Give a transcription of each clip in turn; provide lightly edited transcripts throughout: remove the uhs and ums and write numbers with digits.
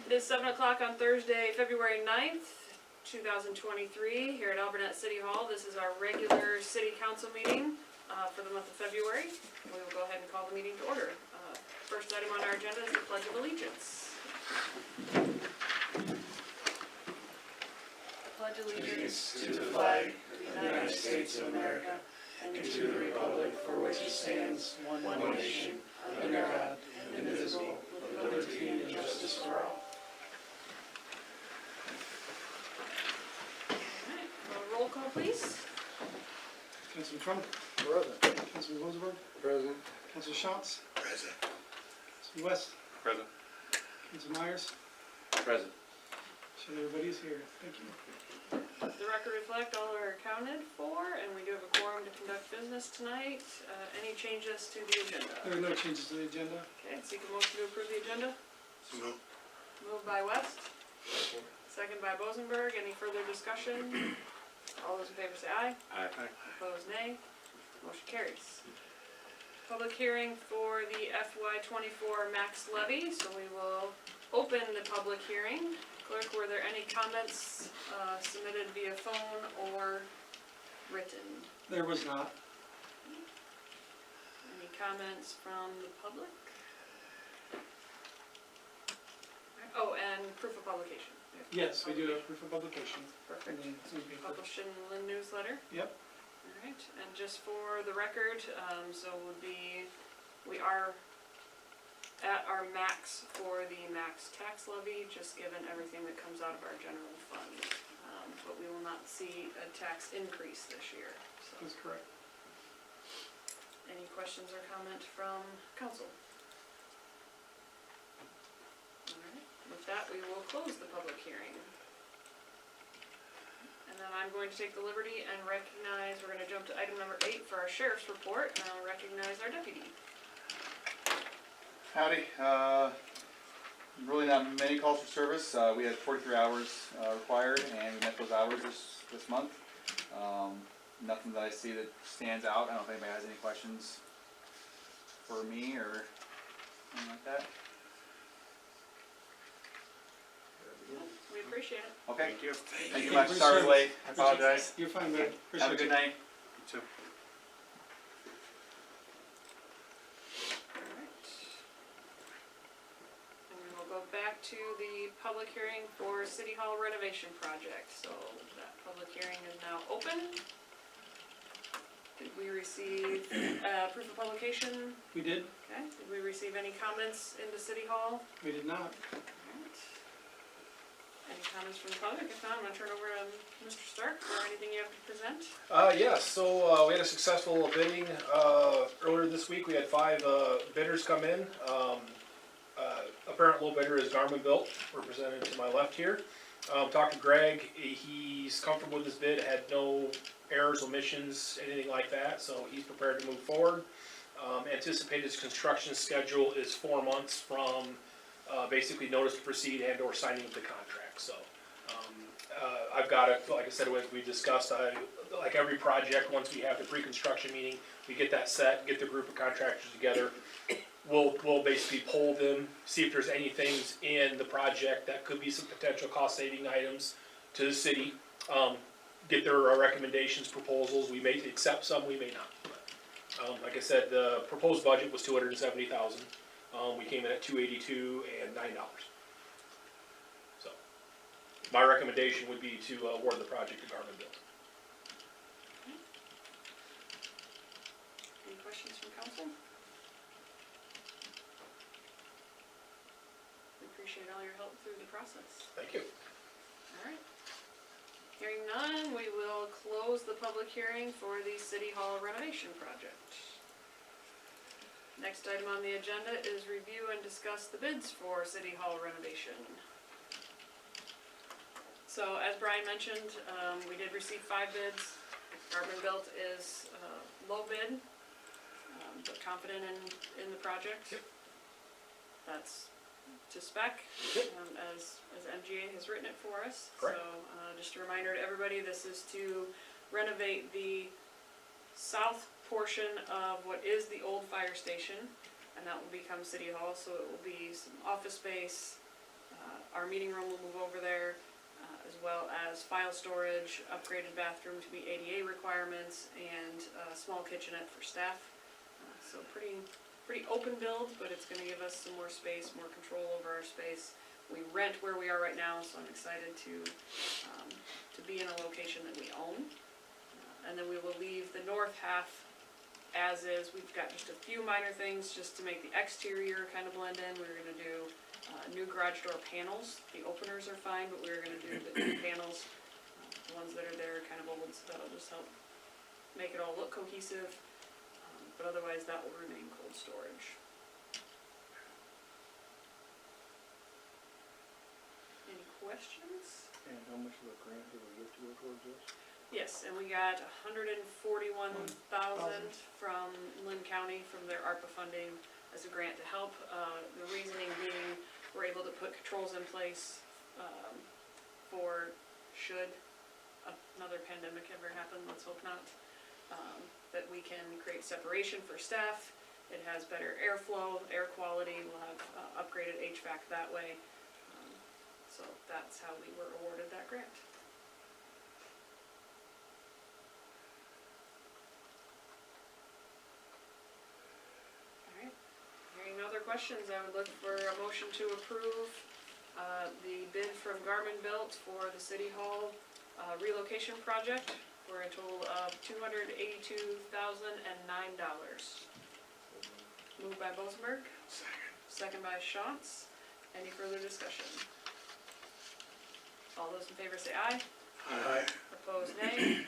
It is 7 o'clock on Thursday, February 9th, 2023, here at Alburnett City Hall. This is our regular city council meeting for the month of February. We will go ahead and call the meeting to order. First item on our agenda is the Pledge of Allegiance. I pledge allegiance to the flag of the United States of America and to the republic for which it stands, one nation, under God, indivisible, with liberty and justice for all. Roll call, please. Councilman Trump. Present. Councilman Rosenberg. Present. Councilman Schatz. Present. Councilman West. Present. Councilman Myers. Present. So everybody's here. Thank you. The record reflect all are accounted for, and we do have a quorum to conduct business tonight. Any changes to the agenda? There are no changes to the agenda. Okay, seek a motion to approve the agenda. So moved. Moved by West, second by Bosenberg. Any further discussion? All those in favor say aye. Aye. Opposed, nay. Motion carries. Public hearing for the FY24 max levy, so we will open the public hearing. Clerk, were there any comments submitted via phone or written? There was not. Any comments from the public? Oh, and proof of publication. Yes, we do have proof of publication. Perfect. And then newspaper. Published in the Lynn newsletter. Yep. Alright, and just for the record, so we are at our max for the max tax levy, just given everything that comes out of our general fund. But we will not see a tax increase this year, so. That's correct. Any questions or comment from council? Alright, with that, we will close the public hearing. And then I'm going to take the liberty and recognize, we're gonna jump to item number 8 for our sheriff's report, and I'll recognize our deputy. Howdy. Really not many calls for service. We had 43 hours required, and we met those hours this month. Nothing that I see that stands out. I don't know if anybody has any questions for me or anything like that. We appreciate it. Okay. Thank you. Thank you much. Sorry late. I apologize. You're fine, man. Have a good night. You too. And we will go back to the public hearing for City Hall renovation project. So that public hearing is now open. Did we receive proof of publication? We did. Okay. Did we receive any comments into City Hall? We did not. Alright. Any comments from the public? If not, I'm going to turn over to Mr. Stark for anything you have to present. Yeah, so we had a successful bidding earlier this week. We had 5 bidders come in. Apparent low bidder is Garmin Built, represented to my left here. Talked to Greg. He's comfortable with his bid, had no errors, omissions, anything like that, so he's prepared to move forward. Anticipated construction schedule is 4 months from basically notice to proceed and or signing of the contract. So I've got it, like I said, as we discussed, like every project, once we have the pre-construction meeting, we get that set, get the group of contractors together. We'll basically poll them, see if there's any things in the project that could be some potential cost-saving items to the city. Get their recommendations, proposals. We may accept some, we may not. Like I said, the proposed budget was $270,000. We came in at $282 and $9. So, my recommendation would be to award the project to Garmin Built. Any questions from council? We appreciate all your help through the process. Thank you. Alright. Hearing none, we will close the public hearing for the City Hall renovation project. Next item on the agenda is review and discuss the bids for City Hall renovation. So as Brian mentioned, we did receive 5 bids. Garmin Built is low bid, but confident in the project. Yep. That's to spec, Yep. as MGA has written it for us. Correct. So just a reminder to everybody, this is to renovate the south portion of what is the old fire station, and that will become City Hall, so it will be some office space, our meeting room will move over there, as well as file storage, upgraded bathroom to meet ADA requirements, and a small kitchenette for staff. So pretty open build, but it's gonna give us some more space, more control over our space. We rent where we are right now, so I'm excited to be in a location that we own. And then we will leave the north half as is. We've got just a few minor things just to make the exterior kind of blend in. We're gonna do new garage door panels. The openers are fine, but we're gonna do the new panels. The ones that are there are kind of old, so that'll just help make it all look cohesive. But otherwise, that will remain cold storage. Any questions? And how much of a grant did we get to go towards this? Yes, and we got $141,000 from Lynn County from their ARPA funding as a grant to help. The reasoning being we're able to put controls in place for should another pandemic ever happen, let's hope not, that we can create separation for staff. It has better airflow, air quality, we'll have upgraded HVAC that way. So that's how we were awarded that grant. Hearing no other questions, I would look for a motion to approve the bid from Garmin Built for the City Hall relocation project for a total of $282,009. Moved by Bosenberg. Second by Shantz. Any further discussion? All those in favor say aye. Aye. Opposed, nay.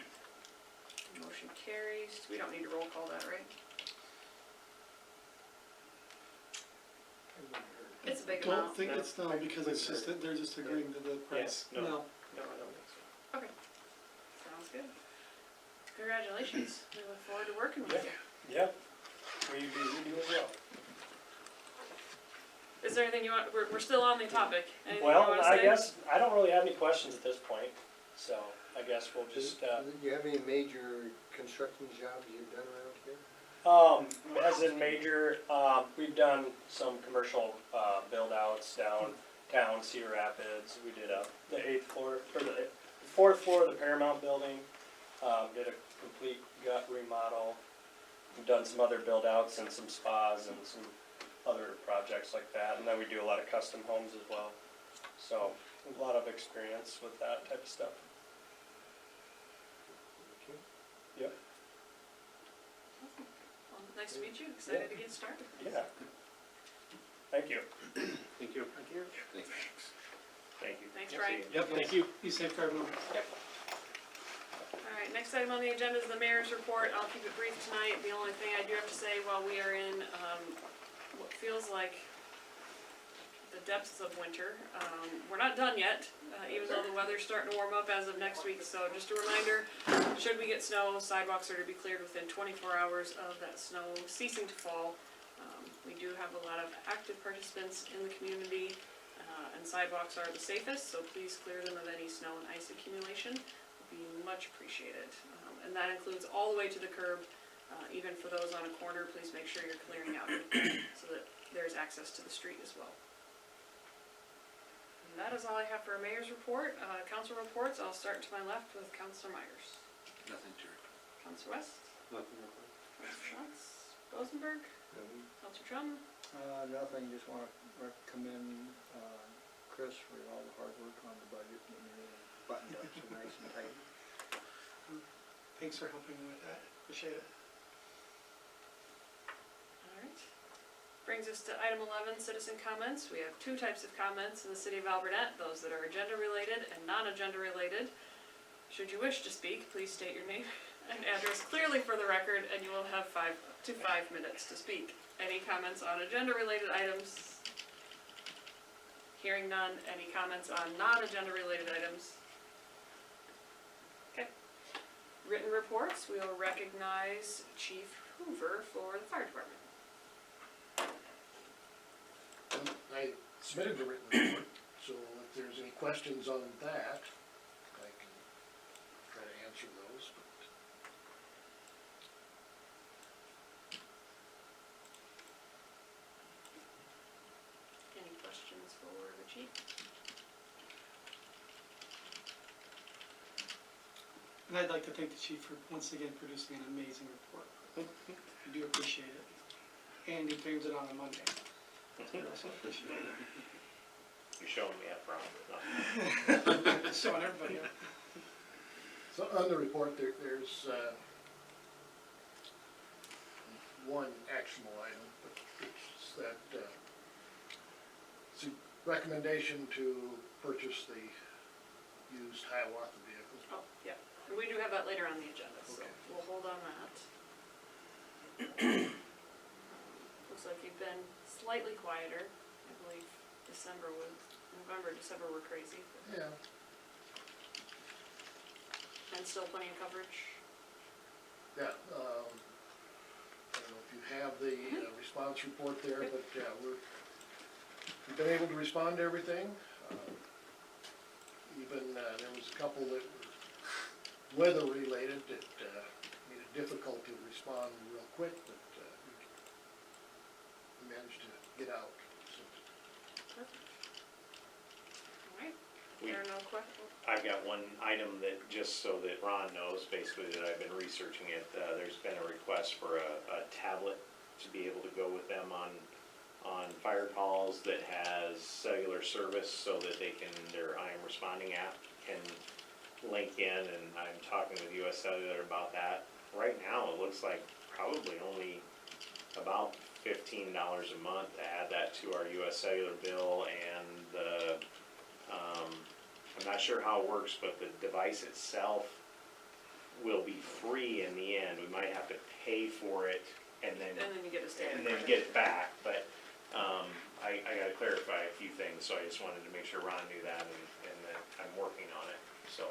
Motion carries. We don't need to roll call that, right? It's a big Don't amount. think it's no, because it's just that they're just agreeing to the price. no. No. No, I don't think so. Sounds good. Congratulations. We look forward to working with you. Yep. We do as well. Is there anything you want, we're still on the topic. Anything you Well, want to I say? guess, I don't really have any questions at this point, so I guess we'll just, Do you have any major construction jobs you've done around here? as in major, we've done some commercial, build outs downtown Cedar Rapids. We did the 8th floor, or the 4th floor of the Paramount building, did a complete gut remodel. We've done some other build outs and some spas and some other projects like that, and then we do a lot of custom homes as well. So, a lot of experience with that type of stuff. Yep. Well, nice to meet you. Excited to get started. Yeah. Thank you. Thank you. Thank you. Thank you. Thanks, Brian. Yep, thank you. Be safe, everyone. All right, next item on the agenda is the mayor's report. I'll keep it brief tonight. The only thing I do have to say while we are in what feels like the depths of winter, we're not done yet, even though the weather's starting to warm up as of next week. So just a reminder, should we get snow, sidewalks are to be cleared within 24 hours of that snow ceasing to fall. We do have a lot of active participants in the community, and sidewalks are the safest, so please clear them of any snow and ice accumulation. Would be much appreciated. And that includes all the way to the curb. Even for those on a corner, please make sure you're clearing out so that there's access to the street as well. And that is all I have for a mayor's report. Council reports, I'll start to my left with Councilor Myers. Nothing, Jerry. Councilor West, Nothing. Councilor Shantz, Bosenberg, Councilor Trum. Nothing, just wanna commend, Chris for all the hard work on the budget, and everything buttoned up so nice and tight. Thanks for helping me with that. Appreciate it. Alright. Brings us to item 11, citizen comments. We have two types of comments in the city of Alburnett, those that are agenda related and non-agenda related. Should you wish to speak, please state your name and address clearly for the record, and you will have 5 minutes to speak. Any comments on agenda related items? Hearing none. Any comments on non-agenda related items? Okay. Written reports, we will recognize Chief Hoover for the fire department. I submitted the written report, so if there's any questions on that, I can try to answer those, but. Any questions for the chief? And I'd like to thank the chief for once again producing an amazing report. I do appreciate it. And he brings it on a Monday. I also appreciate it. You're showing me up wrong. No. Showing everybody up. So on the report, there's one actionable item, but it's that, it's a recommendation to purchase the used Hiawatha vehicle. Oh, yeah, and we do have that later on the agenda, so Okay. we'll hold on that. Looks like you've been slightly quieter. I believe November, December were crazy, Yeah. and still plenty of coverage. Yeah, I don't know if you have the response report there, but yeah, we've been able to respond to everything. Even, there was a couple that were weather related that made it difficult to respond real quick, but we managed to get out. So, Alright, We- there are no questions? I've got one item that, just so that Ron knows, basically, that I've been researching it. There's been a request for a tablet to be able to go with them on fire calls that has cellular service so that they can, their I am responding app can link in, and I'm talking with US Cellular about that. Right now, it looks like probably only about $15 a month to add that to our US Cellular bill, and the, I'm not sure how it works, but the device itself will be free in the end. We might have to pay for it and then And then you get a standard and then credit. get it back, but, I gotta clarify a few things, so I just wanted to make sure Ron knew that, and that I'm working on it, so.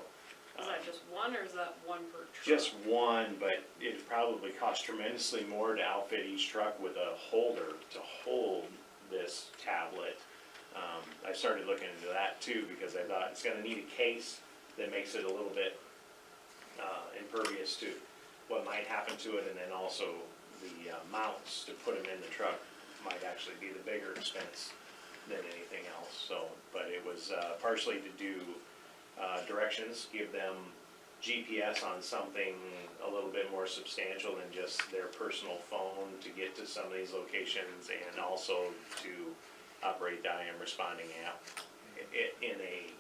Is that just one, or is that one per truck? Just one, but it'd probably cost tremendously more to outfit each truck with a holder to hold this tablet. I started looking into that too, because I thought it's gonna need a case that makes it a little bit, impervious to what might happen to it, and then also the mounts to put them in the truck might actually be the bigger expense than anything else, so, but it was partially to do directions, give them GPS on something a little bit more substantial than just their personal phone to get to some of these locations, and also to operate the I am responding app in a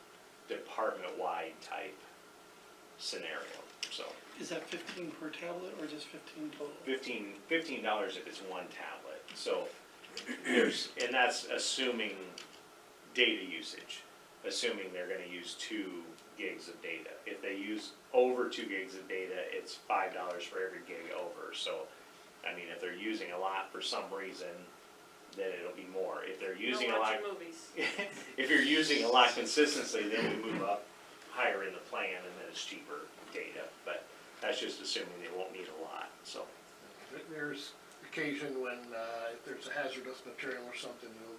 department-wide type scenario, so. Is that 15 per tablet or just 15 total? $15 if it's one tablet, so and that's assuming data usage, assuming they're gonna use 2 gigs of data. If they use over 2 gigs of data, it's $5 for every gig over, so, I mean, if they're using a lot for some reason, then it'll be more. If they're using a Don't lot, watch your movies. if you're using a lot consistently, then we move up higher in the plan, and then it's cheaper data, but that's just assuming they won't need a lot, so. there's occasion when, if there's a hazardous material or something, you'll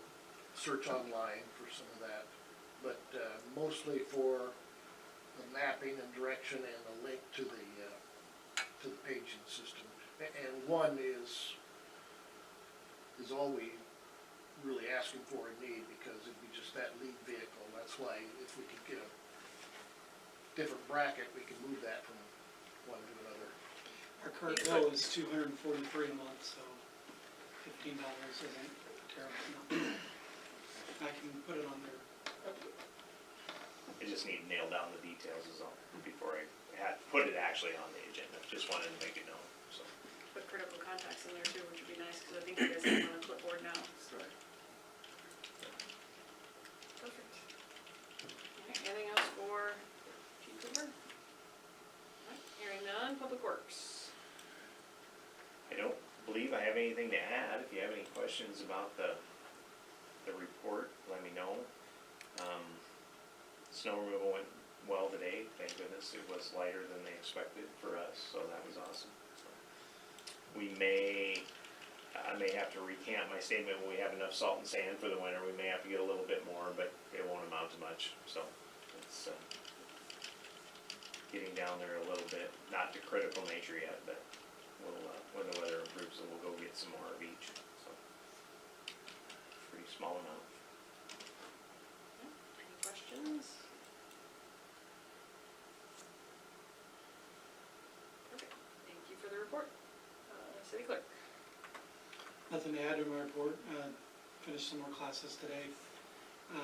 search online for some of that. But, mostly for the mapping and direction and the link to the paging system. And one is all we really asking for and need, because it'd be just that lead vehicle. That's why if we could get a different bracket, we can move that from one to another. Our current bill is $243 a month, so $15 isn't terrible. I can put it on there. I just need to nail down the details is all, before I had, put it actually on the agenda, just wanted to make it known, so. Put critical contacts in there too, which would be nice, because I think you guys have them on a clipboard now. Right. Perfect. Alright, anything else for Chief Cooper? Alright, hearing none, Public Works. I don't believe I have anything to add. If you have any questions about the report, let me know. Snow removal went well today, thank goodness. It was lighter than they expected for us, so that was awesome. So, I may have to recant my statement when we have enough salt and sand for the winter. We may have to get a little bit more, but it won't amount to much, so it's getting down there a little bit, not to critical nature yet, but we'll, when the weather improves, we'll go get some more of each, so. Pretty small amount. Any questions? to add to my report, finished some more classes today,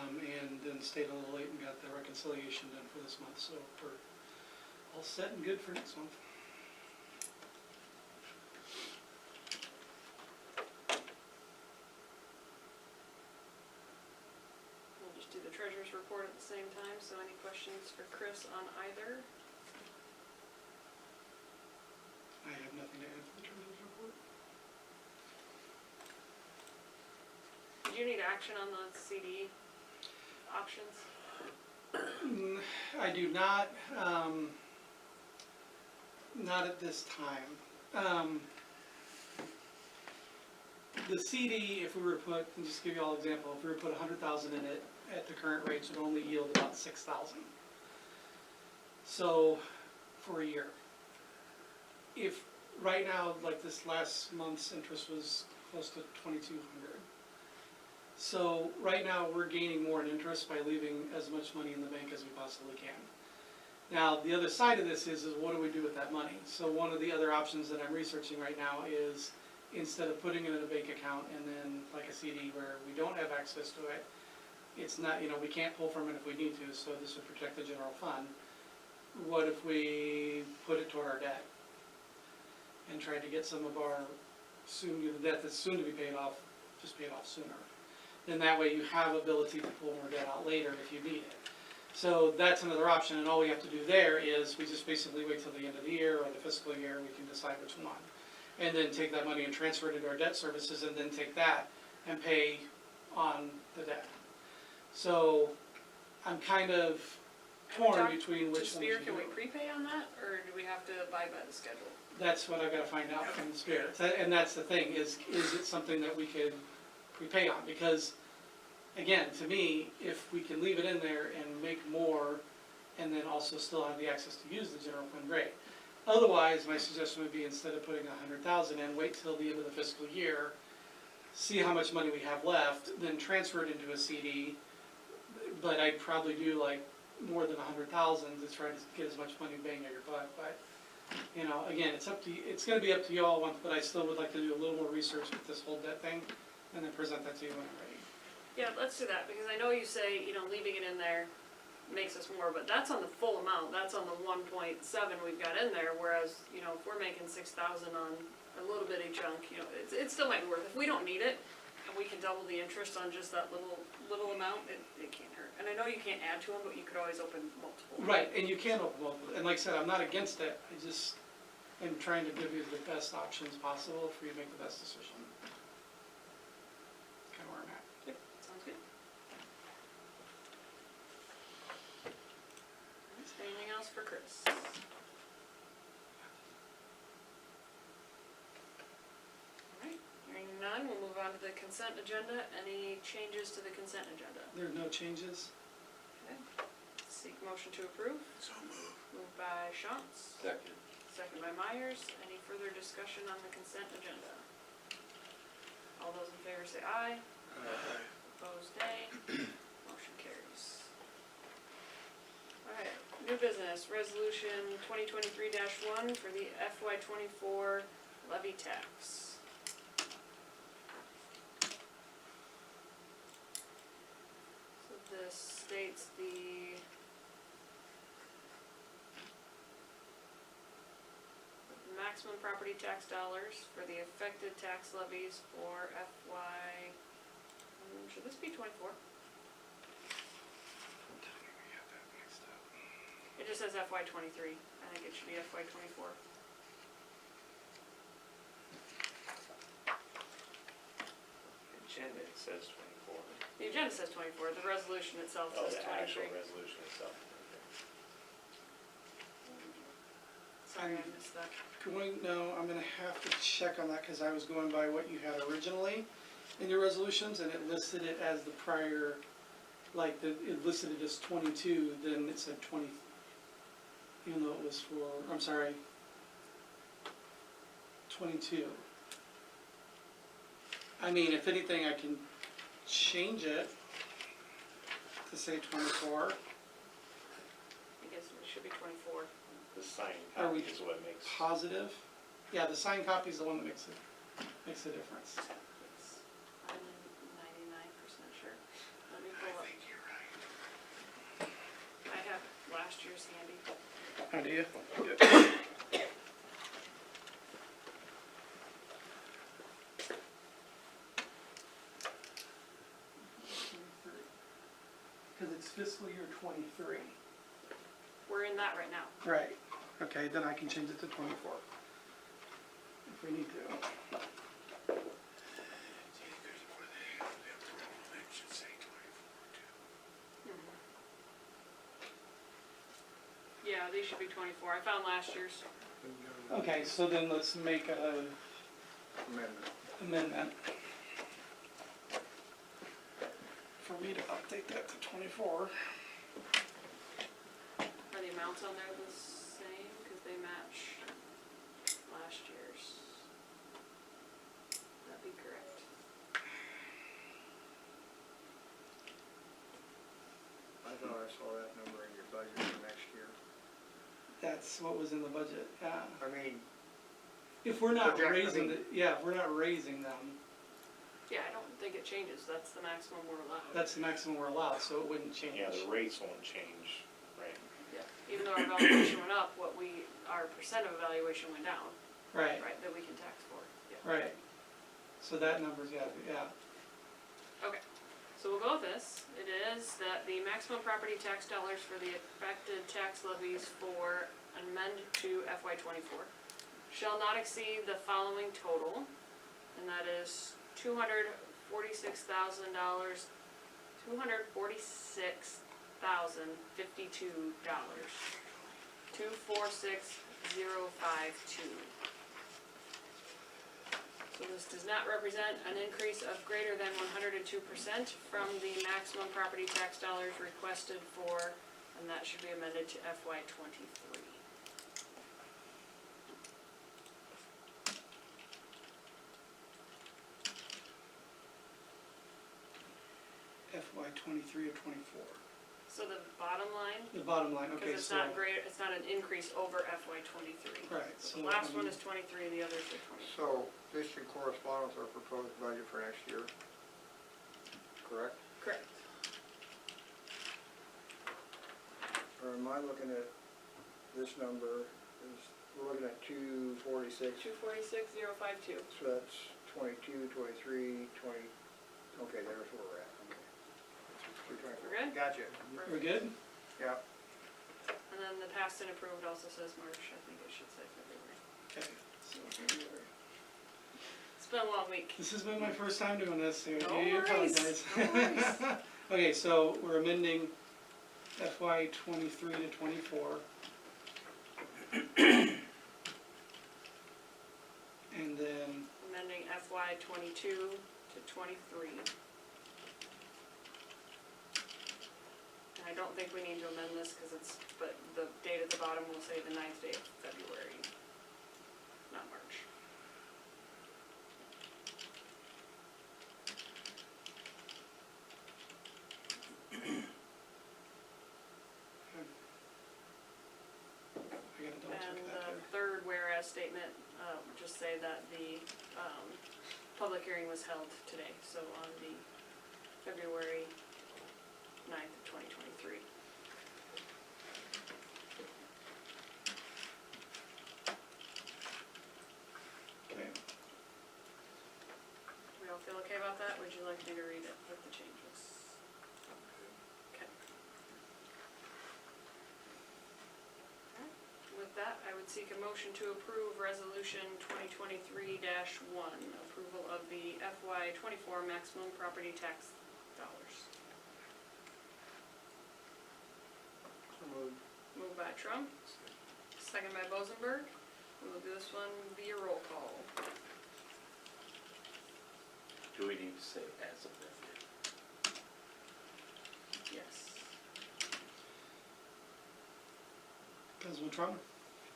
and then stayed a little late and got the reconciliation done for this month, so we're all set and good for next month. We'll just do the treasurer's report at the same time, so any questions for Chris on either? I have nothing to add for the treasurer's report. Did you need action on the CD options? I do not, not at this time. The CD, if we were to put, I'll just give you all an example, if we were to put 100,000 in it at the current rates, it would only yield about 6,000. So, for a year. If, right now, like this last month's interest was close to 2,200. So, right now, we're gaining more in interest by leaving as much money in the bank as we possibly can. Now, the other side of this is what do we do with that money? So one of the other options that I'm researching right now is, instead of putting it in a bank account and then like a CD where we don't have access to it, it's not, you know, we can't pull from it if we need to, so this would protect the general fund. What if we put it toward our debt and try to get some of our the debt that's soon to be paid off, just paid off sooner? Then that way you have ability to pull more debt out later if you need it. So that's another option, and all we have to do there is we just basically wait till the end of the year or the fiscal year, we can decide which one. And then take that money and transfer it into our debt services, and then take that and pay on the debt. So I'm kind of torn between which one to do. Can we prepay on that, or do we have to abide by the schedule? That's what I've got to find out from the Spirit. And that's the thing, is it something that we could prepay on? Because, again, to me, if we can leave it in there and make more, and then also still have the access to use the general fund, great. Otherwise, my suggestion would be, instead of putting 100,000 in, wait till the end of the fiscal year, see how much money we have left, then transfer it into a CD. But I'd probably do like more than 100,000 to try to get as much money bang at your buck. But, you know, again, it's up to you, it's going to be up to you all, but I still would like to do a little more research with this whole debt thing, and then present that to you when I'm ready. Yeah, let's do that, because I know you say, you know, leaving it in there makes us more, but that's on the full amount, that's on the 1.7 we've got in there, whereas, you know, if we're making 6,000 on a little bitty chunk, you know, it still might be worth it. If we don't need it, and we can double the interest on just that little amount, it can't hurt. And I know you can't add to them, but you could always open multiple. Right, and you can open multiple, and like I said, I'm not against it, I just am trying to give you the best options possible for you to make the best decision. Kind of where I'm at. Yep, sounds good. Anything else for Chris? Alright, hearing none, we'll move on to the consent agenda. Any changes to the consent agenda? There are no changes. Okay. Seek motion to approve. So moved. Moved by Shantz. Second. Second by Myers. Any further discussion on the consent agenda? All those in favor say aye. Opposed, nay. Motion carries. Alright, new business, resolution 2023-1 for the FY24 levy tax. So this states the maximum property tax dollars for the affected tax levies for FY, should this be 24? It just says FY23, I think it should be FY24. Agenda, it says 24. The agenda says 24, the resolution itself Oh, says the actual 23. resolution itself. Sorry, I missed that. No, I'm gonna have to check on that, because I was going by what you had originally in your resolutions, and it listed it as the prior, like, it listed it as 22, then it said 20, even though it was for, I'm sorry, 22. I mean, if anything, I can change it to say 24. I guess it should be 24. The signed Are we copy is what makes. Positive? Yeah, the signed copy is the one that makes a difference. Let's year's handy. How do you? Cause it's fiscal year 23. We're in that right now. Right, okay, then I can change it to 24. If we need to. Yeah, these should be 24. I found last year's. Okay, so then let's make a amendment. For me to update that to 24. Are the amounts on there the same? Because they match last year's. That'd be correct. I thought I saw that number in your budget for next year. That's what was in the budget, yeah. I mean, If we're not Project- I raising, mean- if we're not raising them, Yeah, I don't think it changes. That's the maximum we're allowed. that's the maximum we're allowed, so it wouldn't change. Yeah, the rates won't change, right? Yeah. Even though our valuation went up, our percent of evaluation went down, Right, right, that we can tax for. Yeah. right. So that number's got, yeah. Okay, so we'll go with this. It is that the maximum property tax dollars for the affected tax levies for amend to FY '24 shall not exceed the following total, and that is $246,000, $246,052, 246,052. So this does not represent an increase of greater than 102% from the maximum property tax dollars requested for, and that should be amended to FY '23. FY 23 or 24. So the bottom line, The bottom line, okay, because it's so. not great, it's not an increase over FY '23. Right, So so. the last one is '23, the others are '24. so this should correspond with our proposed budget for next year, correct? Correct. Or am I looking at this number, we're looking at 246, 246,052. so that's 22, 23, 20, okay, there's where we're at, okay. We're good? Gotcha, We're good? yeah. And then the passed and approved also says March, I think it should say February. Okay, so February. It's been a long week. This has been my first time doing this, so No you worries, apologize. no worries. Okay, so we're amending FY 23 to 24. And then, Amending FY '22 to '23. And I don't think we need to amend this because but the date at the bottom will say the 9th day of February, not March. I gotta double And check that the there. third whereas statement, just say that the, public hearing was held today, so on the February 9th of 2023. Okay, We all feel okay about that? Would you like me to read it with the changes? Okay. With that, I would seek a motion to approve Resolution 2023-1, approval of the FY '24 maximum property tax dollars. So moved. Moved by Trump, second by Bozenberg. We will do this one via roll call. Do we need to say as amended? Yes. Councilman Trump,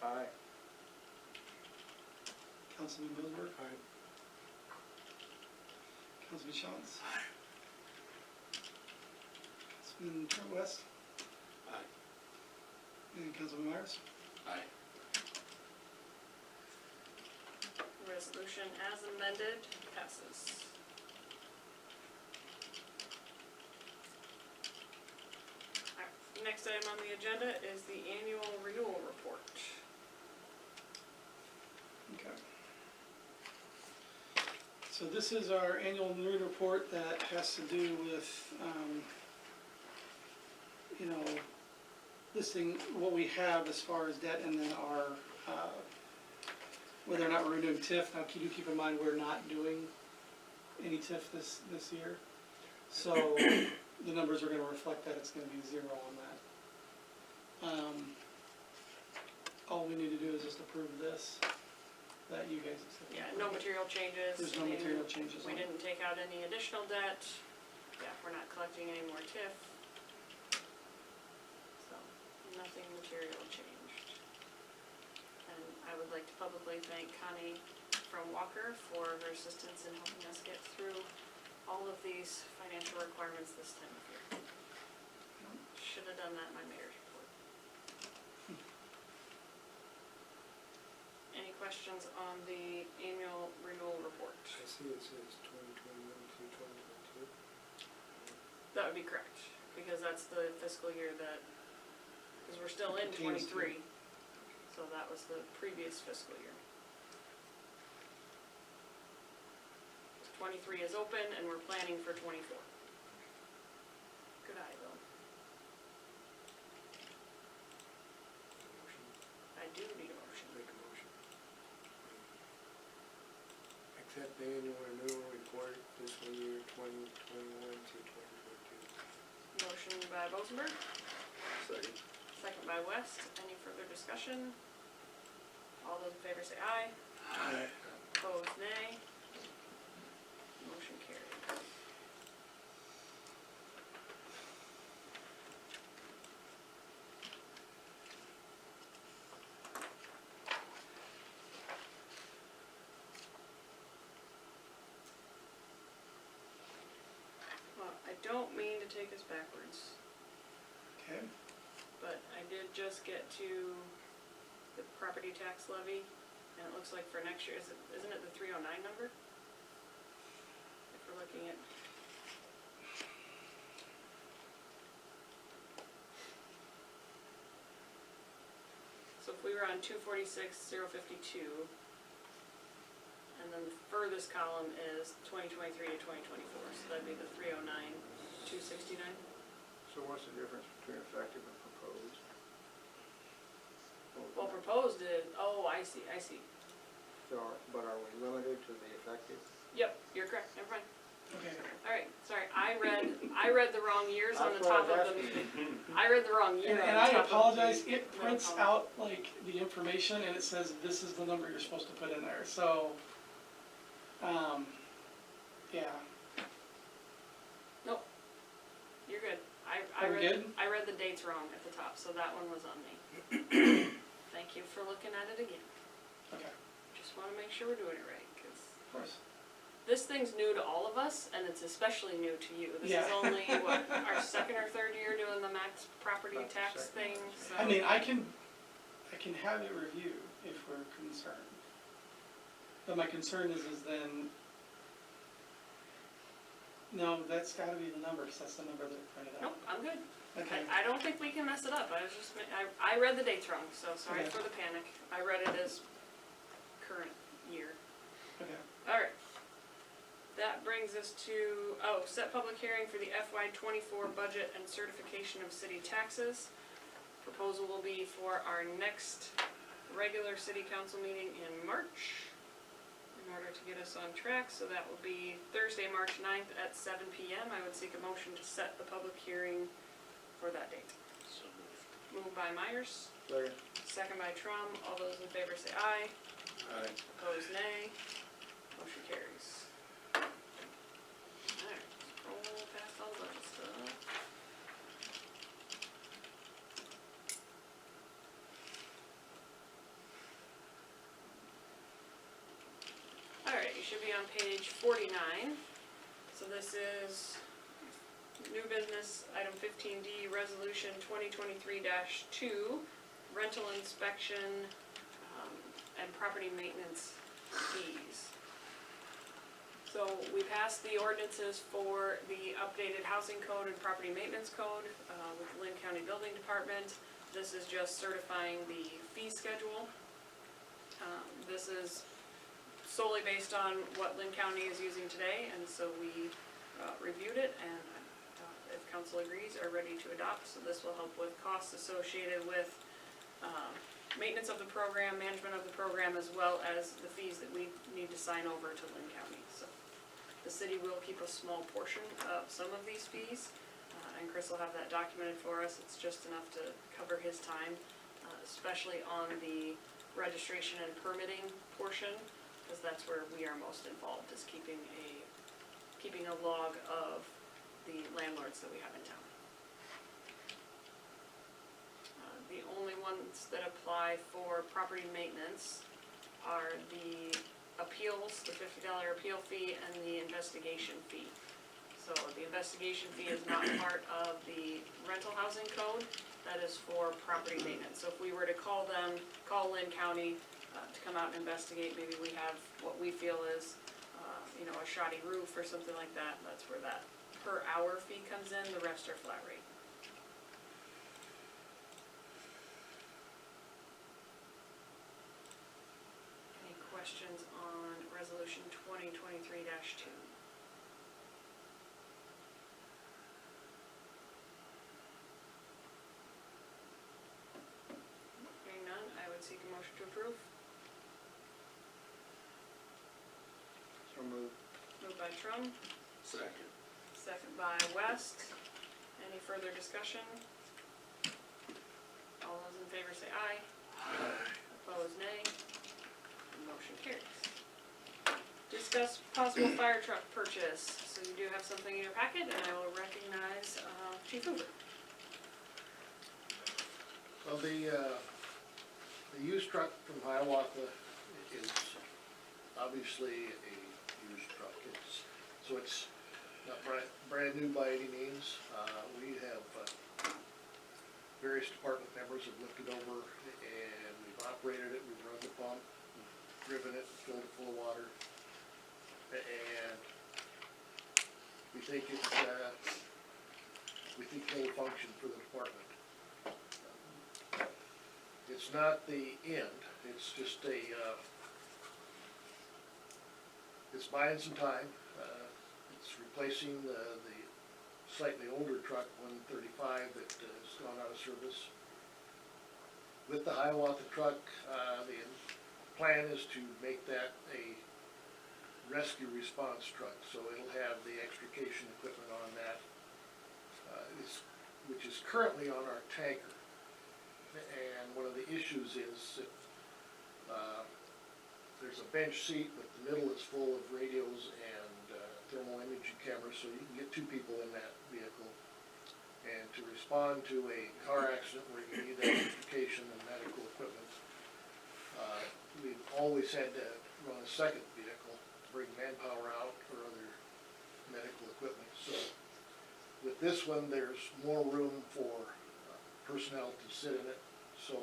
Aye. Councilman Billsburg. Councilman Shantz. Councilman Trent West. Aye. And Councilman Myers. Aye. Resolution as amended passes. Alright, next item on the agenda is the annual renewal report. Okay. So this is our annual renewal report that has to do with, you know, listing what we have as far as debt and then our, whether or not we're doing TIF. Now, do keep in mind, we're not doing any TIF this year. So the numbers are gonna reflect that it's gonna be 0 on that. All we need to do is just approve this, that you guys accept. Yeah, no material changes. There's no I mean, material changes We on it. didn't take out any additional debt. Yeah, we're not collecting any more TIF. So, nothing material changed. And I would like to publicly thank Connie from Walker for her assistance in helping us get through all of these financial requirements this time of year. Should have done that in my mayor's report. Any questions on the annual renewal report? I see it says 2021 to 2022. That would be correct, because that's the fiscal year that, because we're still in Pertains to. 23, so that was the previous fiscal year. 23 is open and we're planning for 24. Good eye though. I do need a motion. Make a motion. Accept the annual renewal report fiscal year 2021 to 2022. Motion by Bosenberg, Second. second by West. Any further discussion? All those in favor say aye. Aye. Opposed, nay. Motion carried. Well, I don't mean to take us backwards, Okay, but I did just get to the property tax levy, and it looks like for next year, isn't it the 309 number? If we're looking at. So if we were on 246,052, and then the furthest column is 2023 to 2024, so that'd be the 309,269. So what's the difference between effective and proposed? Well, proposed is, oh, I see. So, but are we limited to the effective? Yep, you're correct, never mind. okay. Alright, sorry, I read the wrong years on the That's what top I was of the, I read the wrong year And on the I top of the apologize, it middle prints column. out like the information and it says this is the number you're supposed to put in there, so, yeah. Nope, you're good. I'm good? I read the dates wrong at the top, so that one was on me. Thank you for looking at it again. Okay, Just wanna make sure we're doing it right, cause of course. this thing's new to all of us, and it's especially new to you. This is Yeah. only, what, our second or third year doing the max property About the tax second. thing, so. I mean, I can have it reviewed if we're concerned. But my concern is then, no, that's gotta be the number, 'cause that's the number that printed out. Nope, I'm good. Okay, I don't think we can mess it up. I was just, I read the dates wrong, so sorry Okay. for the panic. I read it as current year. okay. Alright. That brings us to, set public hearing for the FY 24 budget and certification of city taxes. Proposal will be for our next regular city council meeting in March, in order to get us on track, so that will be Thursday, March 9th at 7 PM. I would seek a motion to set the public hearing for that date. So moved. Moved by Myers, Second. second by Trum. All those in favor say aye. Aye. Opposed, nay. Motion carries. Alright, scroll past all that stuff. Alright, you should be on page 49. So this is new business, item 15D, resolution 2023-2, rental inspection, and property maintenance fees. So we passed the ordinances for the updated housing code and property maintenance code with the Lynn County Building department. This is just certifying the fee schedule. This is solely based on what Lynn County is using today, and so we reviewed it, and if council agrees, are ready to adopt. So this will help with costs associated with maintenance of the program, management of the program, as well as the fees that we need to sign over to Lynn County. So the city will keep a small portion of some of these fees, and Chris will have that documented for us. It's just enough to cover his time, especially on the registration and permitting portion, because that's where we are most involved, is keeping a log of the landlords that we have in town. The only ones that apply for property maintenance are the appeals, the $50 appeal fee, and the investigation fee. So the investigation fee is not part of the rental housing code. That is for property maintenance. So if we were to call Lynn County to come out and investigate, maybe we have what we feel is, a shoddy roof or something like that, that's where that per hour fee comes in. The rest are flat rate. Any questions on resolution 2023-2? Hearing none, I would seek a motion to approve. So moved. Moved by Trump, Second. second by West. Any further discussion? All those in favor say aye. Opposed, nay. Motion carries. Discuss possible fire truck purchase. So you do have something in your packet, and I will recognize Chief Hoover. Well, the used truck from Hiawatha is obviously a used truck. It's not brand new by any means. We have various department members have looked it over, and we've operated it, we've run the pump, we've driven it, filled it full of water, and we think it'll function for the department. It's not the end, it's just it's buying some time. It's replacing the slightly older truck, 135, that has gone out of service. With the Hiawatha truck, the plan is to make that a rescue response truck, so it'll have the extrication equipment on that, which is currently on our tanker. And one of the issues is if there's a bench seat, but the middle is full of radios and thermal imaging cameras, so you can get two people in that vehicle. And to respond to a car accident where you need that extrication and medical equipment, we've always had to run a second vehicle to bring manpower out or other medical equipment. So with this one, there's more room for personnel to sit in it, so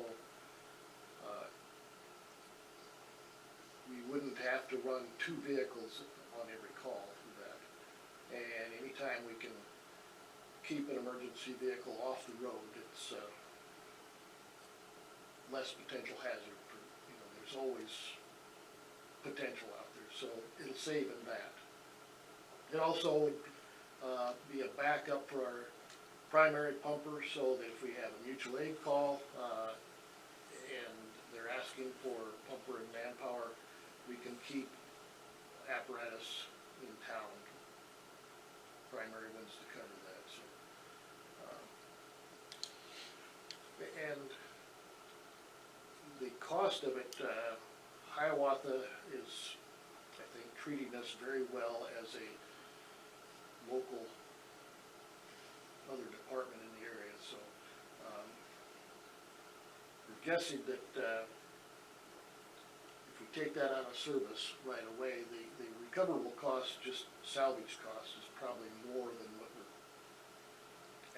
we wouldn't have to run two vehicles on every call for that. And anytime we can keep an emergency vehicle off the road, it's less potential hazard for, there's always potential out there, so it'll save in that. It also would be a backup for our primary pumper, so that if we have a mutual aid call, and they're asking for pumper and manpower, we can keep apparatus in town, primary ones to cover that, so. And the cost of it, Hiawatha is, I think, treating us very well as a local other department in the area, so we're guessing that if we take that out of service right away, the recoverable cost, just salvage cost, is probably more than what we're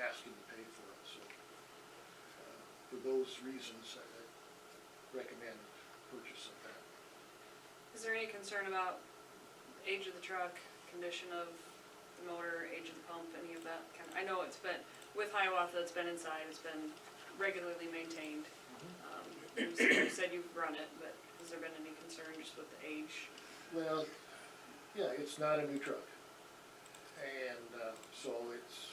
asking to pay for it. So for those reasons, I recommend purchase of that. Is there any concern about age of the truck, condition of the motor, age of the pump, any of that kind of? I know it's been, with Hiawatha, it's been inside, it's been regularly maintained. You said you've run it, but has there been any concern just with the age? Well, yeah, it's not a new truck. And, so it's,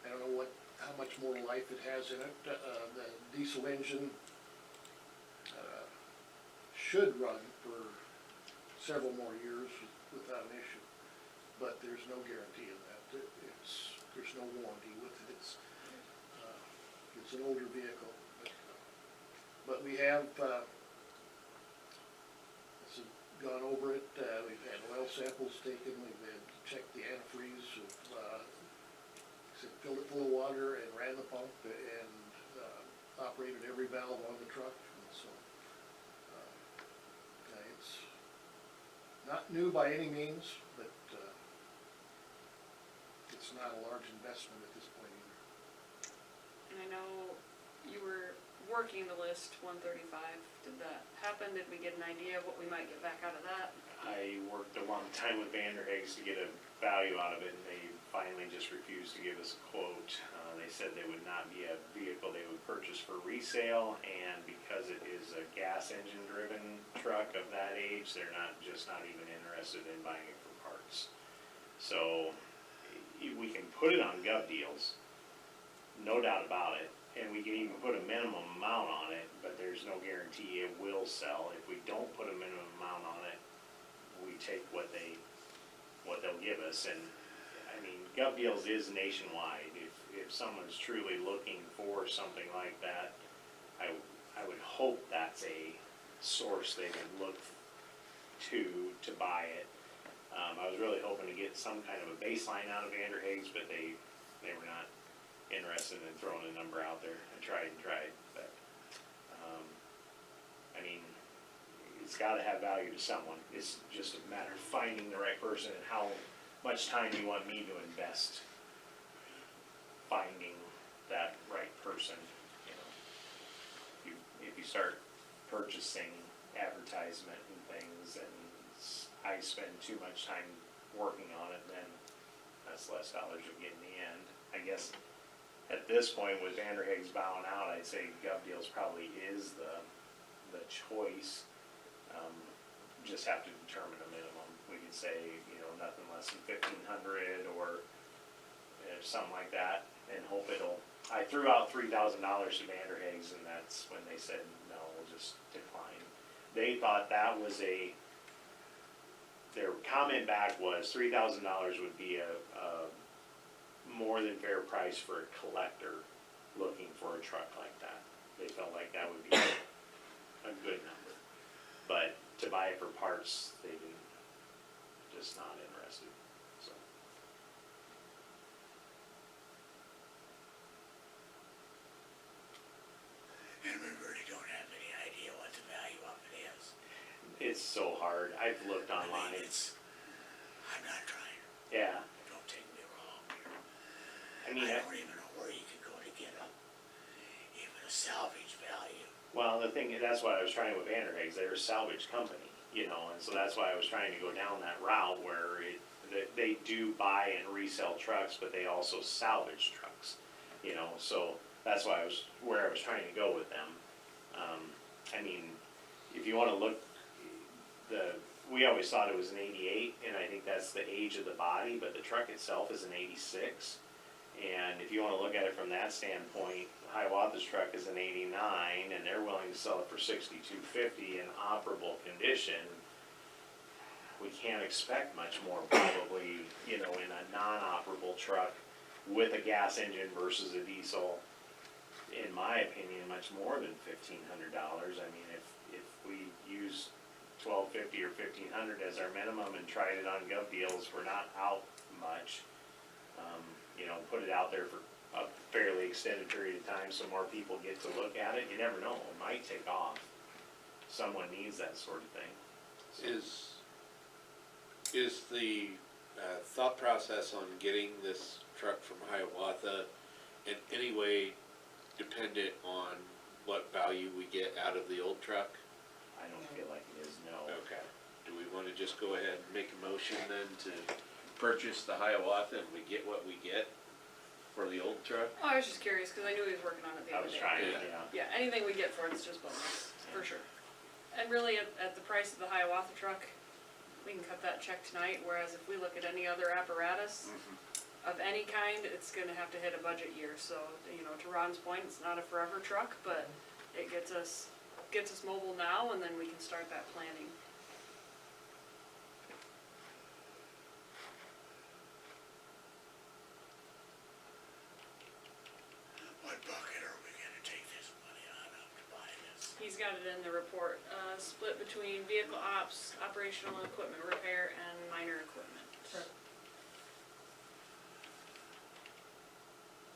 I don't know how much more life it has in it. The diesel engine, should run for several more years without an issue. But there's no guarantee in that. There's no warranty with it. It's an older vehicle. But we have, gone over it, we've had oil samples taken, we've had checked the antifreeze, filled it full of water and ran the pump and, operated every valve on the truck, and so, it's not new by any means, but, it's not a large investment at this point either. And I know you were working the list 135. Did that happen? Did we get an idea of what we might get back out of that? I worked a long time with Vanderhaeg's to get a value out of it, and they finally just refused to give us a quote. They said they would not be a vehicle they would purchase for resale, and because it is a gas engine driven truck of that age, they're not even interested in buying it for parts. So we can put it on Gov Deals, no doubt about it, and we can even put a minimum amount on it, but there's no guarantee it will sell. If we don't put a minimum amount on it, we take what they'll give us. And I mean, Gov Deals is nationwide. If someone's truly looking for something like that, I would hope that's a source they would look to buy it. I was really hoping to get some kind of a baseline out of Vanderhaeg's, but they were not interested in throwing a number out there. I tried, but, I mean, it's gotta have value to someone. It's just a matter of finding the right person and how much time you want me to invest finding that right person, you know. If you start purchasing advertisement and things, and I spend too much time working on it, then that's less dollars you get in the end. I guess at this point with Vanderhaeg's bowing out, I'd say Gov Deals probably is the choice. Just have to determine a minimum. We could say, you know, nothing less than 1,500 or something like that, and hope it'll. I threw out $3,000 to Vanderhaeg's, and that's when they said no, we'll just decline. They thought that was their comment back was $3,000 would be a more than fair price for a collector looking for a truck like that. They felt like that would be a good number. But to buy it for parts, they didn't, just not interested, so. And we really don't have any idea what the value of it is. It's so hard. I've looked I online. mean, I'm not trying, Yeah, don't take me wrong here. I mean, I don't even know where you could go to get even a salvage value. well, the thing, that's why I was trying with Vanderhaeg's, they're a salvage company, you know, and so that's why I was trying to go down that route where they do buy and resell trucks, but they also salvage trucks, you know, so that's why where I was trying to go with them. I mean, if you wanna look, we always thought it was an 88, and I think that's the age of the body, but the truck itself is an 86. And if you wanna look at it from that standpoint, Hiawatha's truck is an 89, and they're willing to sell it for $6,250 in operable condition. We can't expect much more probably, you know, in a non-operable truck with a gas engine versus a diesel. In my opinion, much more than $1,500. I mean, if we use $1,250 or $1,500 as our minimum and tried it on Gov Deals, we're not out much. You know, put it out there for a fairly extended period of time so more people get to look at it. You never know, it might take off. Someone needs that sort of thing. Is the thought process on getting this truck from Hiawatha in any way dependent on what value we get out of the old truck? I don't feel like it is, no. Okay. Do we want to just go ahead and make a motion then to purchase the Hiawatha and we get what we get? for the old truck? Oh, I was just curious, cause I knew he was working on it the I other was day. trying, Yeah. yeah. Yeah, anything we get for it's just bonus, for sure. And really, at the price of the Hiawatha truck, we can cut that check tonight, whereas if we look at any other apparatus Mhm. of any kind, it's gonna have to hit a budget year, so, you know, to Ron's point, it's not a forever truck, but it gets us mobile now, and then we can start that planning. What bucket are we gonna take this money out of to buy this? He's got it in the report, split between vehicle ops, operational equipment repair, and minor equipment.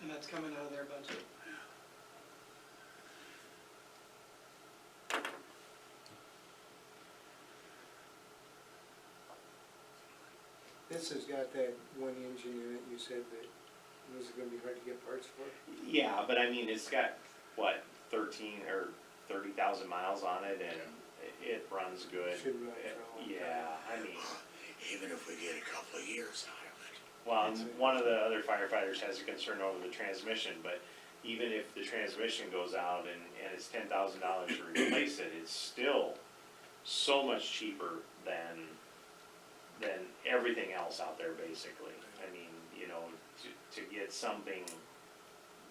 And that's coming out of their budget. This has got that one engine in it, you said that was it gonna be hard to get parts for? Yeah, but I mean, it's got, what, 13 or 30,000 miles on it, and it runs good. Should run for a long time. Yeah, I mean, Even if we get a couple of years out of it. well, and one of the other firefighters has a concern over the transmission, but even if the transmission goes out and it's $10,000 to replace it, it's still so much cheaper than everything else out there, basically. I mean, you know, to get something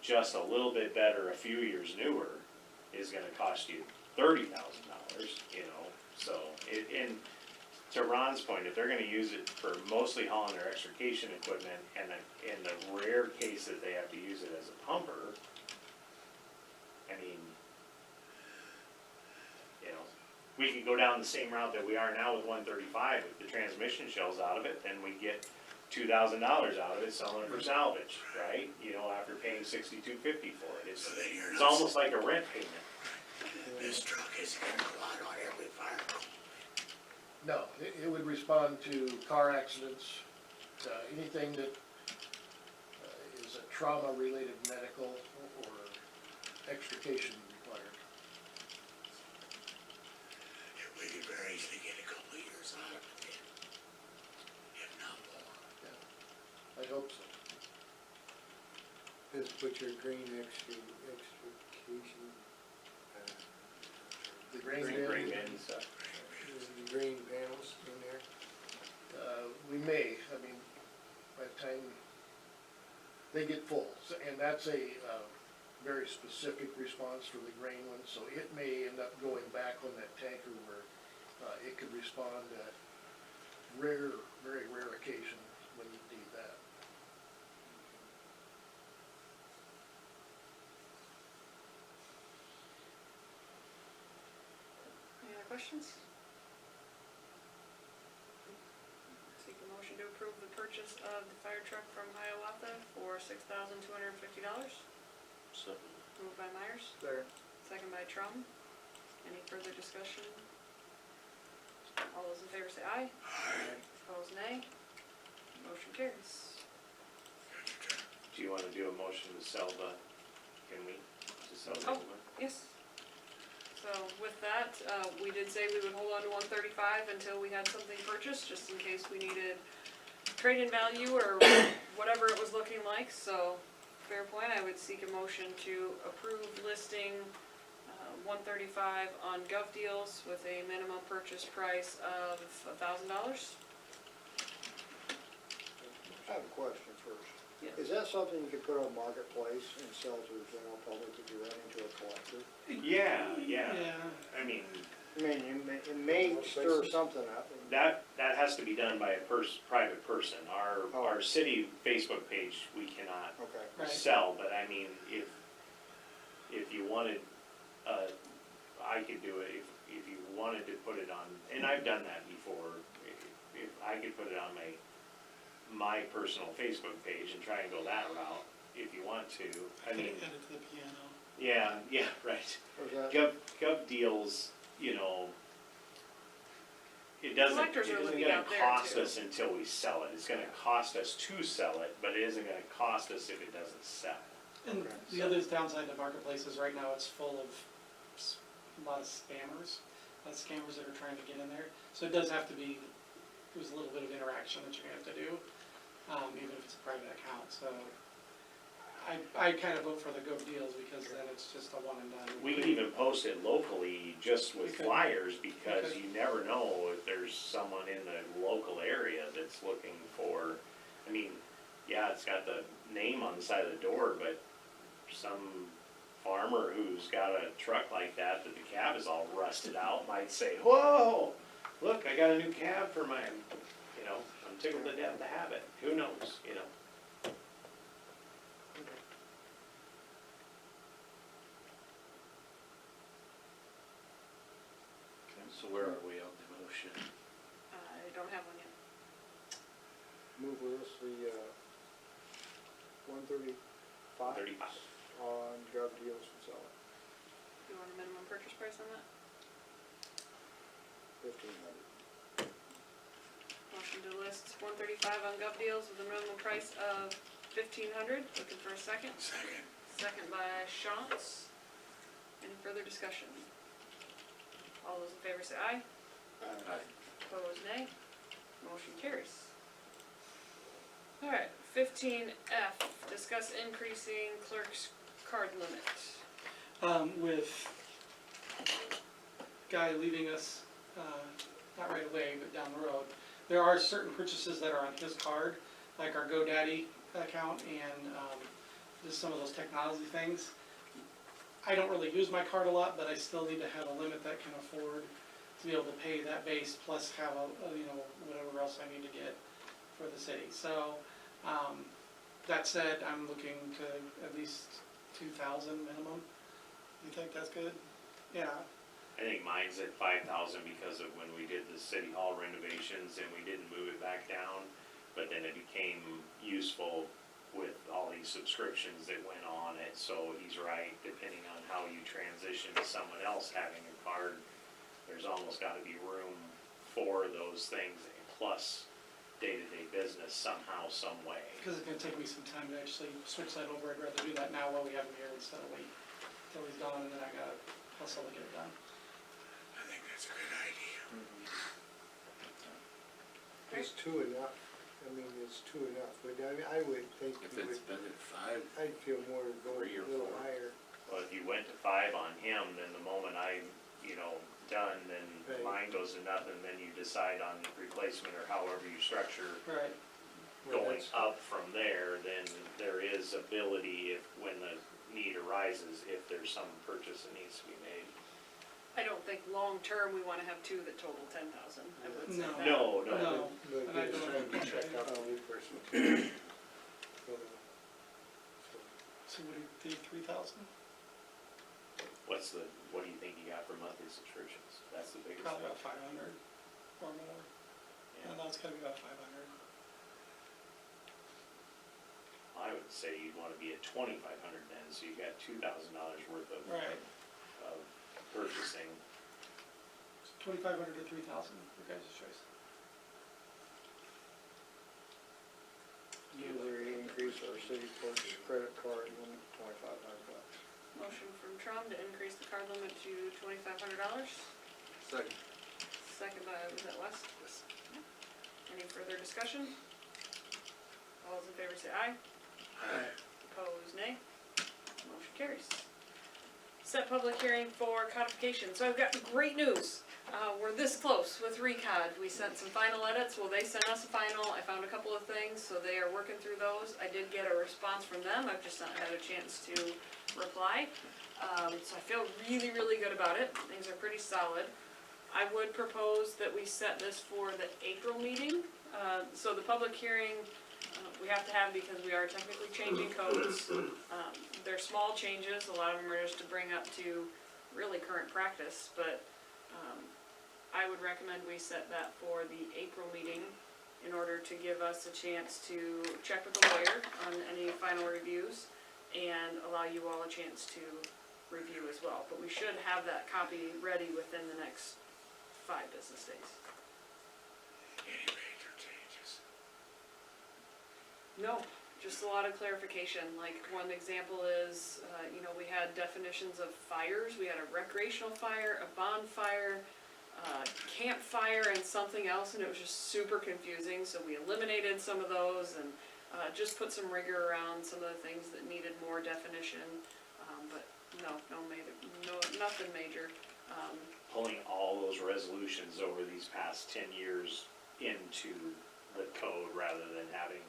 just a little bit better, a few years newer, is gonna cost you $30,000, you know, so, and to Ron's point, if they're gonna use it for mostly hauling their extrication equipment, and in the rare case that they have to use it as a pumper, I mean, you know, we could go down the same route that we are now with 135, if the transmission shells out of it, then we get $2,000 out of it, selling it for salvage, right? You know, after paying $62.50 for it, So then you're it's not, almost like a rent payment. this truck isn't gonna go out on every fire call. No, it would respond to car accidents, anything that is a trauma-related medical or extrication required. We could very easily get a couple of years out of it then, if not more. I hope so. Let's put your green extrication, The grain Green bin, bin and stuff. the green panels in there. we may, I mean, by the time they get full, and that's a, very specific response for the grain one, so it may end up going back on that tanker where, it could respond at rare, very rare occasions when you need that. Any other questions? Seek a motion to approve the purchase of the fire truck from Hiawatha for $6,250. So, Moved by Myers, There. second by Trum. Any further discussion? All those in favor say aye. Opposed, nay. Motion carries. Do you wanna do a motion to sell the, can we, to sell the Oh. equipment? Yes. So with that, we did say we would hold on to 135 until we had something purchased, just in case we needed trade-in value or whatever it was looking like. So, fair point, I would seek a motion to approve listing 135 on Gov Deals with a minimum purchase price of $1,000. I have a question first. Yes. Is that something you could put on Marketplace and sell to the general public if you run into a collector? Yeah, yeah, Yeah, I mean, I mean, it may stir something up. that has to be done by a private person. Our city Facebook page, we cannot Okay. right. sell, but I mean, if you wanted, I could do it, if you wanted to put it on, and I've done that before, if I could put it on my personal Facebook page and try and go that route, if you want to, I mean, Add it to the piano. yeah, right. Was that? Gov Deals, you know, it isn't Collectors are gonna looking out there, cost too. us until we sell it. It's gonna cost us to sell it, but it isn't gonna cost us if it doesn't sell. And Okay, the other downside to Marketplace is right now it's full of a lot of scammers, that are trying to get in there. So it does have to be, there's a little bit of interaction that you're gonna have to do, even if it's a private account, so I kind of vote for the Go Deals because then it's just a one and done. We could even post it locally just with We could. flyers, because We could. you never know if there's someone in the local area that's looking for, I mean, yeah, it's got the name on the side of the door, but some farmer who's got a truck like that the cab is all rusted out might say, whoa, look, I got a new cab for my, you know, I'm tickled to death to have it, who knows, you know? So where are we on the motion? I don't have one yet. Move with us the, 135 35. on Gov Deals and sell it, You want a minimum purchase price on that? 1,500. Motion to list 135 on Gov Deals with a minimum price of 1,500. Looking for a second. Second. Second by Shantz. Any further discussion? All those in favor say aye. Aye. Opposed, nay. Motion carries. Alright, 15F, discuss increasing clerk's card limit. With Guy leaving us, not right away, but down the road, there are certain purchases that are on his card, like our GoDaddy account and just some of those technology things. I don't really use my card a lot, but I still need to have a limit that can afford to be able to pay that base plus have you know, whatever else I need to get for the city. So, that said, I'm looking to at least 2,000 minimum. You think that's good? Yeah. I think mine's at 5,000 because of when we did the city hall renovations and we didn't move it back down. But then it became useful with all these subscriptions that went on it, so he's right, depending on how you transition to someone else having a card, there's almost gotta be room for those things, plus day-to-day business somehow, some way. Because it's gonna take me some time to actually switch that over. I'd rather do that now while we have him here instead of wait till he's gone and then I gotta hustle to get it done. I think that's a good idea. Is two enough? I mean, is two enough? But I would think If you it's would, been at 5, I'd feel more to go a 3 or little 4. higher. Well, if you went to 5 on him, then the moment I'm, done, then Right. mine goes to nothing, then you decide on replacement or however you structure Right. Well, going that's- up from there, then there is ability if, when the need arises, if there's some purchase that needs to be made. I don't think long-term we wanna have two that total 10,000. I would say No. that. No, No. But And I it's don't- trying to check out the new person too. So what do you think, 3,000? What do you think you got for monthly subscriptions? That's the biggest Probably thing. about 500 or more. Yeah. No, it's gotta be about 500. I would say you'd wanna be at 2,500 then, so you got $2,000 worth of Right. purchasing. 2,500 to 3,000, your guys' choice. Move we increase our city clerk's credit card limit to $2,500. Motion from Trump to increase the card limit to $2,500. Second. Second by, was that West? Any further discussion? All those in favor say aye. Opposed, nay. Motion carries. Set public hearing for codification. So I've got great news. We're this close with Recod. We sent some final edits. Well, they sent us a final. I found a couple of things, so they are working through those. I did get a response from them. I've just not had a chance to reply. So I feel really, really good about it. Things are pretty solid. I would propose that we set this for the April meeting. So the public hearing, we have to have because we are technically changing codes. They're small changes, a lot of them are just to bring up to really current practice, but I would recommend we set that for the April meeting in order to give us a chance to check with the lawyer on any final reviews and allow you all a chance to review as well. But we should have that copy ready within the next 5 business days. Any major changes? No, just a lot of clarification. Like, one example is, we had definitions of fires. We had a recreational fire, a bonfire, campfire, and something else, and it was just super confusing. So we eliminated some of those, and just put some rigor around some of the things that needed more definition, but nothing major. Pulling all those resolutions over these past 10 years into the code rather than having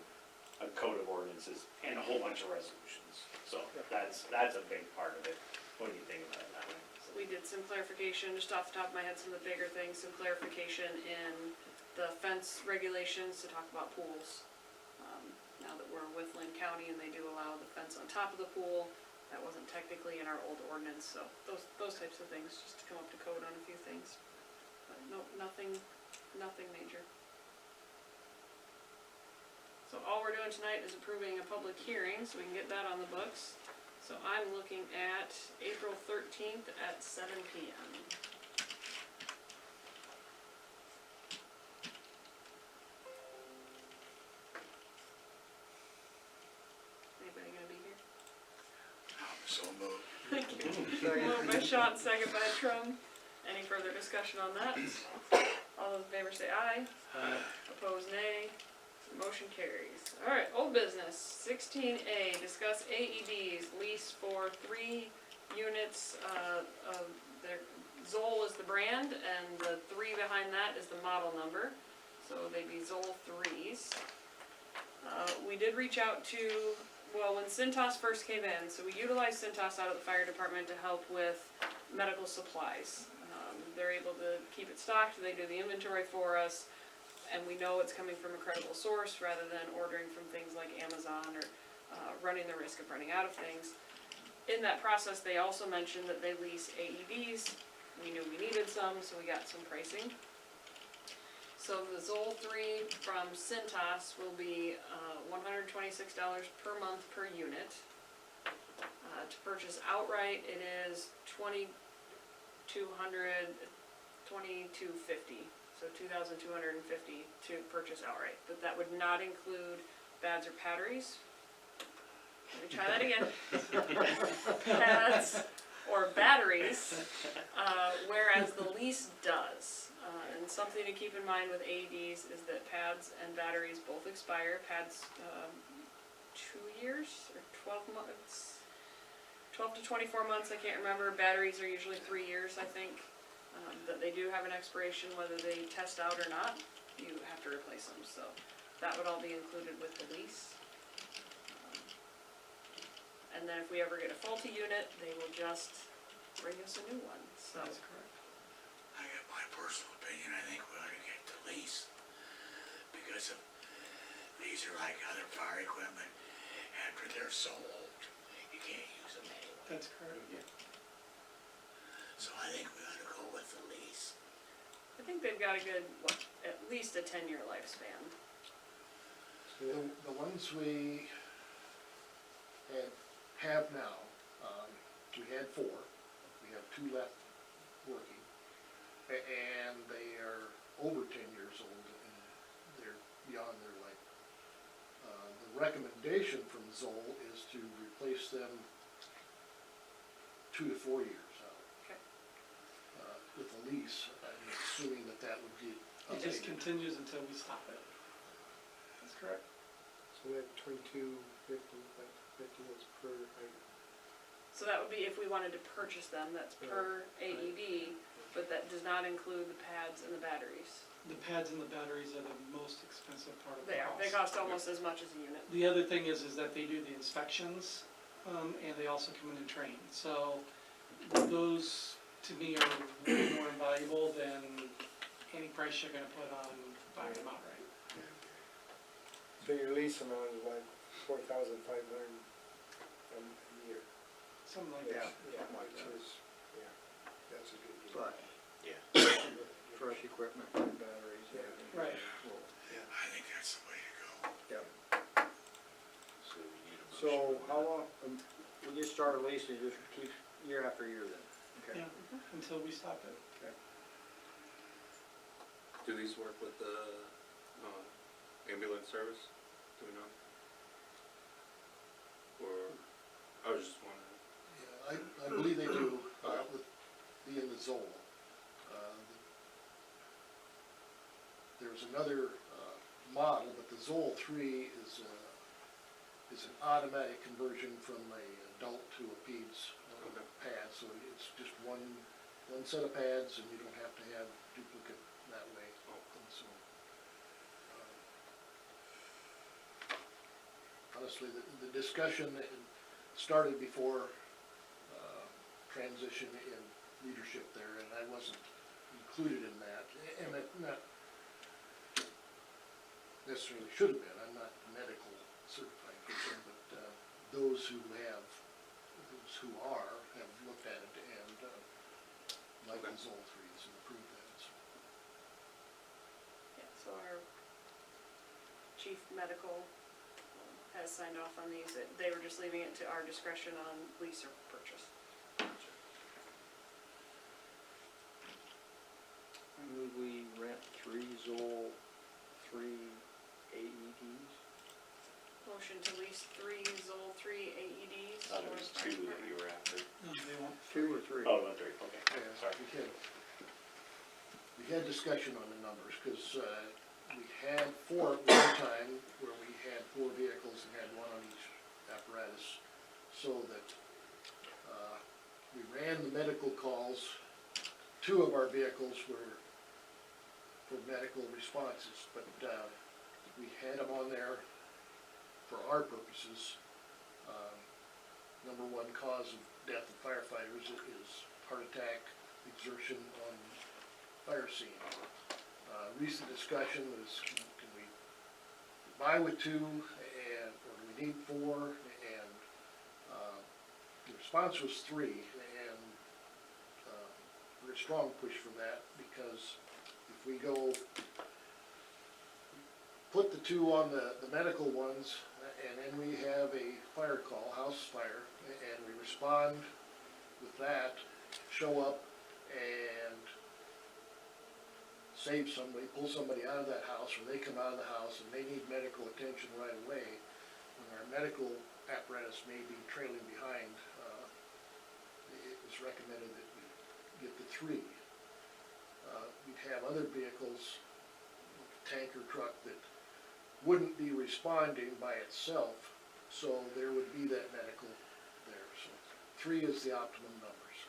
a code of ordinances and a whole bunch of resolutions. So that's a big part of it when you think about it that way. So we did some clarification, just off the top of my head, some of the bigger things, some clarification in the fence regulations to talk about pools. Now that we're with Lynn County and they do allow the fence on top of the pool, that wasn't technically in our old ordinance, so those types of things, just to come up to code on a few things. But nothing major. So all we're doing tonight is approving a public hearing, so we can get that on the books. So I'm looking at April 13th at 7 p.m. Anybody gonna be here? So moved. Thank you. Moved by Sean, second by Trum. Any further discussion on that? All those in favor say aye. Opposed, nay. Motion carries. Alright, old business, 16A, discuss AEDs, lease for 3 units of their, Zoll is the brand, and the 3 behind that is the model number. So they'd be Zoll 3s. We did reach out to, well, when Cintas first came in, so we utilized Cintas out of the fire department to help with medical supplies. They're able to keep it stocked, they do the inventory for us, and we know it's coming from a credible source rather than ordering from things like Amazon or running the risk of running out of things. In that process, they also mentioned that they lease AEDs. We knew we needed some, so we got some pricing. So the Zoll 3 from Cintas will be $126 per month per unit. To purchase outright, it is $2,250. So $2,250 to purchase outright, but that would not include pads or batteries. Let me try that again. Pads or batteries, whereas the lease does. And something to keep in mind with AEDs is that pads and batteries both expire. Pads 2 years or 12 months, 12 to 24 months, I can't remember. Batteries are usually 3 years, I think. That they do have an expiration, whether they test out or not, you have to replace them, so that would all be included with the lease. And then if we ever get a faulty unit, they will just bring us a new one, so. That's correct. I got my personal opinion, I think we ought to get the lease. Because these are like other fire equipment, after they're so old, you can't use them anymore. That's correct. So I think we ought to go with the lease. I think they've got a good, at least a 10-year lifespan. The ones we have now, we had 4, we have 2 left working, and they are over 10 years old, and they're beyond their life. The recommendation from Zoll is to replace them 2 to 4 years out. Okay. With a lease, I'm assuming that would be It just updated. continues until we stop it. That's correct. So we have 2250, but 50 is per item. So that would be if we wanted to purchase them, that's per AED, but that does not include the pads and the batteries. The pads and the batteries are the most expensive part of the They are, cost. they cost almost as much as a unit. The other thing is that they do the inspections, and they also come in and train. So those, to me, are way more invaluable than any price you're gonna put on buying them outright. So your lease amount is like 4,500 a year. Something like Yeah, that. yeah, which is, yeah, that's a good deal. But, yeah. Fresh equipment and batteries and everything. Right. Well, I think that's the way to go. yeah. So we need a motion. So how long, when you start a lease, you just keep year after year then? Okay. Yeah, until we stop it. Do these work with the ambulance service? Do we know? Or, I was just wondering. Yeah, I believe they do, with being the Zoll. There's another model, but the Zoll 3 is is an automatic conversion from a adult to a peds Okay. pad, so it's just one set of pads, and you don't have to have duplicate that way. And so, honestly, the discussion started before transition in leadership there, and I wasn't included in that, and it not necessarily should have been. I'm not medical certified person, but those who are have looked at it and like Okay. these old threes and approved that. So. Yeah, so our chief medical has signed off on these. They were just leaving it to our discretion on lease or purchase. I move we rent 3 Zoll 3 AEDs. Motion to lease 3 Zoll 3 AEDs. Thought it for was fire 2 that department. you were after. No, they want 2 or 3? Oh, about 3, okay, Yeah, sorry. we had discussion on the numbers, because we had 4 at one time, where we had 4 vehicles and had 1 on each apparatus, so that we ran the medical calls. 2 of our vehicles were for medical responses, but we had them on there for our purposes. Number 1 cause of death of firefighters is heart attack, exertion on fire scene. Recent discussion was, can we buy with 2, and, or do we need 4? And the response was 3, and we're a strong push for that, because if we go put the 2 on the medical ones, and then we have a fire call, house fire, and we respond with that, show up and save somebody, pull somebody out of that house, or they come out of the house and they need medical attention right away, when our medical apparatus may be trailing behind, it was recommended that we get the 3. We'd have other vehicles, tanker truck, that wouldn't be responding by itself, so there would be that medical there. So 3 is the optimum numbers.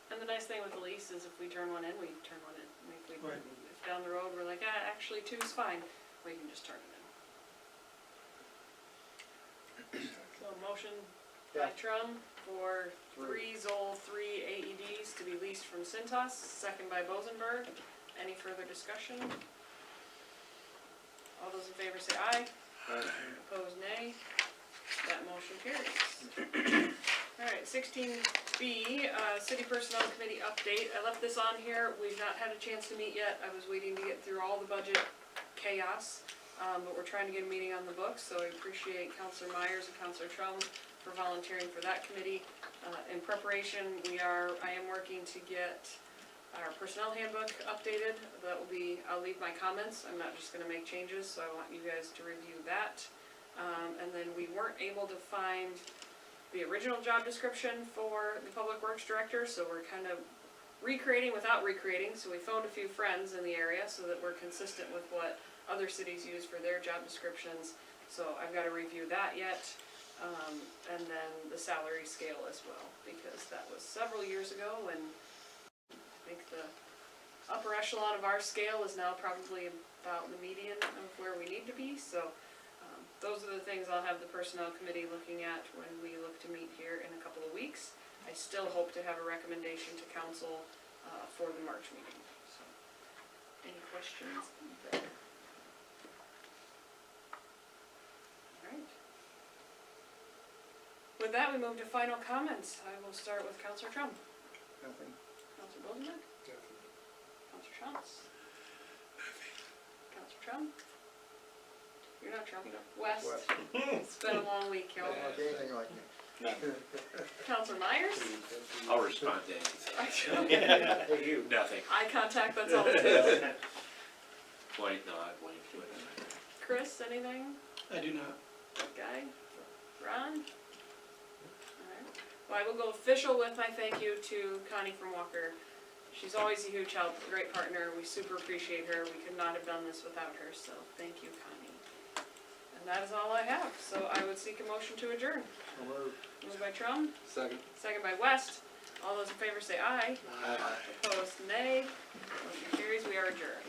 And the nice thing with the lease is if we turn one in, we turn one in. If Right. if down the road we're like, actually 2's fine, we can just turn it in. So motion by Trum for 3 Zoll 3 AEDs to be leased from Cintas, second by Bozenberg. Any further discussion? All those in favor say aye. Opposed, nay. That motion carries. Alright, 16B, City Personnel Committee update. I left this on here. We've not had a chance to meet yet. I was waiting to get through all the budget chaos, but we're trying to get a meeting on the books, so I appreciate Councilor Myers and Councilor Trum for volunteering for that committee. In preparation, I am working to get our personnel handbook updated. That will be, I'll leave my comments. I'm not just gonna make changes, so I want you guys to review that. And then we weren't able to find the original job description for the Public Works Director, so we're kind of recreating without recreating, so we phoned a few friends in the area so that we're consistent with what other cities use for their job descriptions. So I've gotta review that yet, and then the salary scale as well, because that was several years ago, and I think the upper echelon of our scale is now probably about the median of where we need to be, so those are the things I'll have the Personnel Committee looking at when we look to meet here in a couple of weeks. I still hope to have a recommendation to council for the March meeting, so. Any questions there? Alright. With that, we move to final comments. I will start with Councilor Trum. Nothing. Councilor Bozenberg? Councilor Shantz? Councilor Trum? You're not Trum, West? It's been a long week, y'all. Anything like that. Councilor Myers? I'll respond to anything. Hey, you. Nothing. Eye contact, that's all it is. Point, nod, wink, whatever. Chris, anything? I do not. Guy? Ron? Alright. Well, I will go official with my thank you to Connie from Walker. She's always a huge help, a great partner. We super appreciate her. We could not have done this without her, so thank you, Connie. And that is all I have, so I would seek a motion to adjourn. Moved by Trump, Second. second by West. All those in favor say aye. Opposed, nay. Motion carries, we are adjourned.